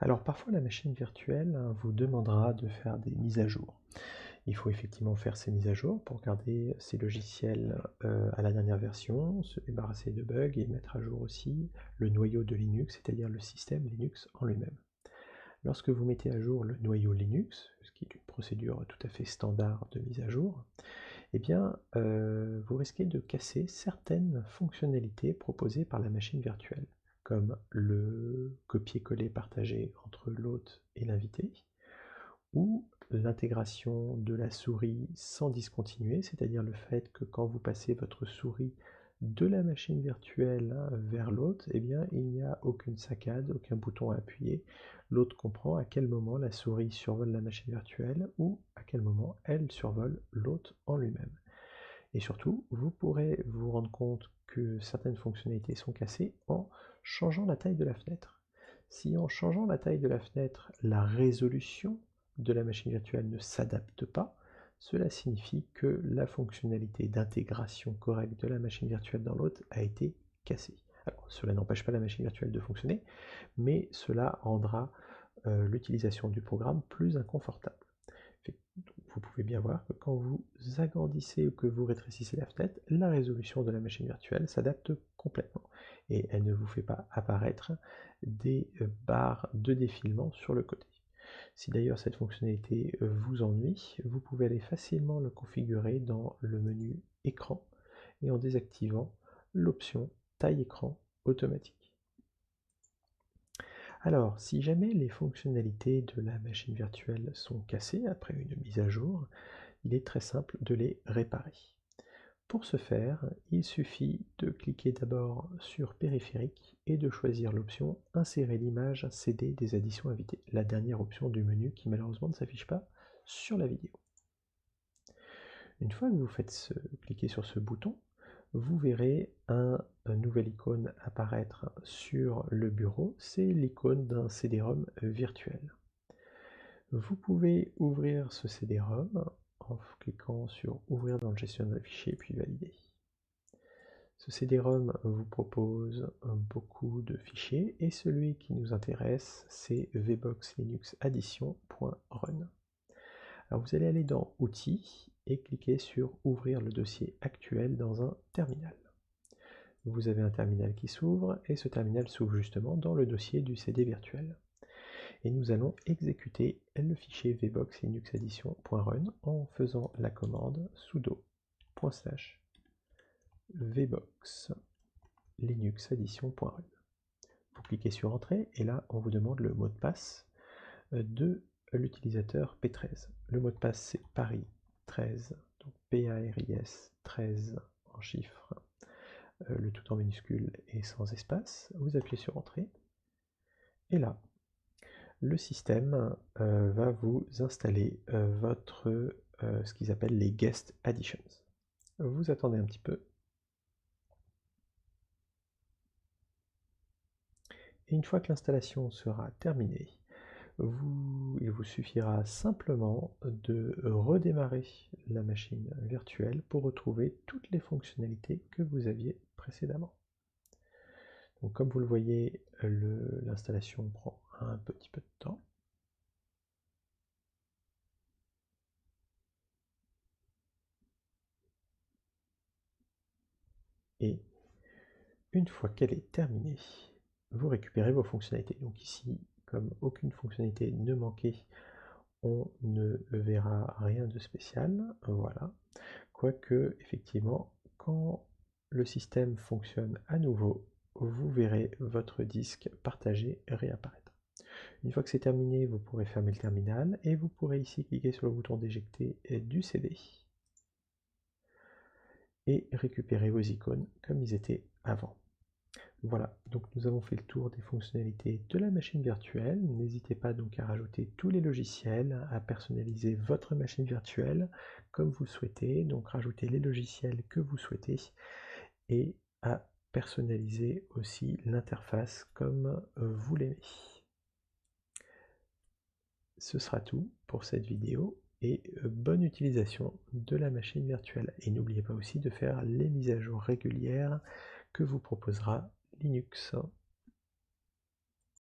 Alors parfois la machine virtuelle vous demandera de faire des mises à jour. Il faut effectivement faire ces mises à jour pour garder ces logiciels à la dernière version, se débarrasser de bugs et mettre à jour aussi le noyau de Linux, c'est-à-dire le système Linux en lui-même. Lorsque vous mettez à jour le noyau Linux, ce qui est une procédure tout à fait standard de mise à jour, eh bien, vous risquez de casser certaines fonctionnalités proposées par la machine virtuelle, comme le copier-coller partagé entre l'hôte et l'invité, ou l'intégration de la souris sans discontinuer, c'est-à-dire le fait que quand vous passez votre souris de la machine virtuelle vers l'hôte, eh bien, il n'y a aucune saccade, aucun bouton à appuyer. L'hôte comprend à quel moment la souris survole la machine virtuelle ou à quel moment elle survole l'hôte en lui-même. Et surtout, vous pourrez vous rendre compte que certaines fonctionnalités sont cassées en changeant la taille de la fenêtre. Si en changeant la taille de la fenêtre, la résolution de la machine virtuelle ne s'adapte pas, cela signifie que la fonctionnalité d'intégration correcte de la machine virtuelle dans l'hôte a été cassée. Alors, cela n'empêche pas la machine virtuelle de fonctionner, mais cela rendra l'utilisation du programme plus inconfortable. Vous pouvez bien voir que quand vous agrandissez ou que vous rétrécissez la fenêtre, la résolution de la machine virtuelle s'adapte complètement et elle ne vous fait pas apparaître des barres de défilement sur le côté. Si d'ailleurs cette fonctionnalité vous ennuie, vous pouvez aller facilement le configurer dans le menu écran et en désactivant l'option taille écran automatique. Alors, si jamais les fonctionnalités de la machine virtuelle sont cassées après une mise à jour, il est très simple de les réparer. Pour ce faire, il suffit de cliquer d'abord sur périphérique et de choisir l'option insérer l'image CD des additions invitées, la dernière option du menu qui malheureusement ne s'affiche pas sur la vidéo. Une fois que vous faites cliquer sur ce bouton, vous verrez un nouvel icône apparaître sur le bureau, c'est l'icône d'un CD-ROM virtuel. Vous pouvez ouvrir ce CD-ROM en cliquant sur ouvrir dans le gestionnaire de fichiers puis valider. Ce CD-ROM vous propose beaucoup de fichiers et celui qui nous intéresse c'est vboxlinuxaddition.run. Alors vous allez aller dans outils et cliquer sur ouvrir le dossier actuel dans un terminal. Vous avez un terminal qui s'ouvre et ce terminal s'ouvre justement dans le dossier du CD virtuel. Et nous allons exécuter le fichier vboxlinuxaddition.run en faisant la commande sudo /vboxlinuxaddition.run. Vous cliquez sur entrée et là on vous demande le mot de passe de l'utilisateur P13. Le mot de passe c'est Paris 13, donc PARIS 13 en chiffres, le tout en minuscule et sans espace. Vous appuyez sur entrée et là le système va vous installer ce qu'ils appellent les guest additions. Vous attendez un petit peu. Et une fois que l'installation sera terminée, il vous suffira simplement de redémarrer la machine virtuelle pour retrouver toutes les fonctionnalités que vous aviez précédemment. Donc comme vous le voyez, l'installation prend un petit peu de temps. Et une fois qu'elle est terminée, vous récupérez vos fonctionnalités. Donc ici, comme aucune fonctionnalité ne manquait, on ne verra rien de spécial. Voilà. Quoique, effectivement, quand le système fonctionne à nouveau, vous verrez votre disque partagé réapparaître. Une fois que c'est terminé, vous pourrez fermer le terminal et vous pourrez ici cliquer sur le bouton d'éjecter du CD et récupérer vos icônes comme ils étaient avant. Voilà, donc nous avons fait le tour des fonctionnalités de la machine virtuelle. N'hésitez pas donc à rajouter tous les logiciels, à personnaliser votre machine virtuelle comme vous le souhaitez, donc rajouter les logiciels que vous souhaitez et à personnaliser aussi l'interface comme vous l'aimez. Ce sera tout pour cette vidéo et bonne utilisation de la machine virtuelle. Et n'oubliez pas aussi de faire les mises à jour régulières que vous proposera Linux.